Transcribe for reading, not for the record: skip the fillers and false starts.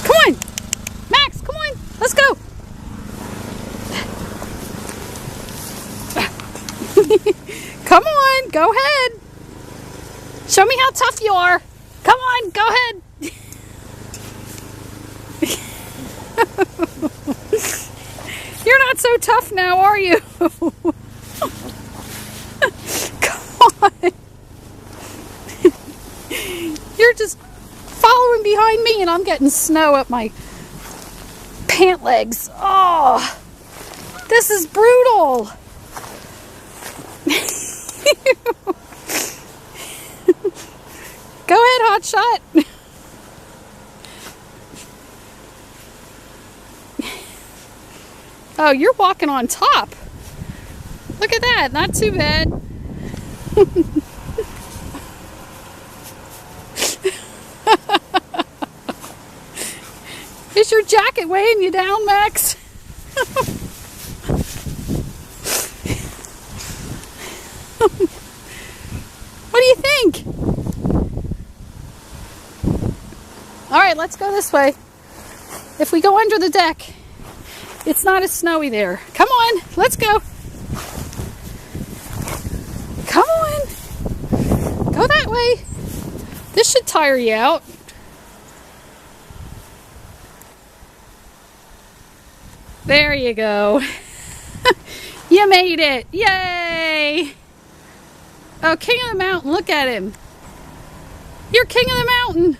Come on, Max, come on, let's go. Come on, go ahead. Show me how tough you are. Come on, go ahead. You're not so tough now, are you? Come on. You're just following behind me and I'm getting snow up my pant legs. Oh, this is brutal. Go ahead, Hotshot. Oh, you're walking on top. Look at that, not too bad. Is your jacket weighing you down, Max? What do you think? All right, let's go this way. If we go under the deck, it's not as snowy there. Come on, let's go. Come on. Go that way. This should tire you out. There you go. You made it. Yay. Oh, King of the Mountain, look at him. You're King of the Mountain.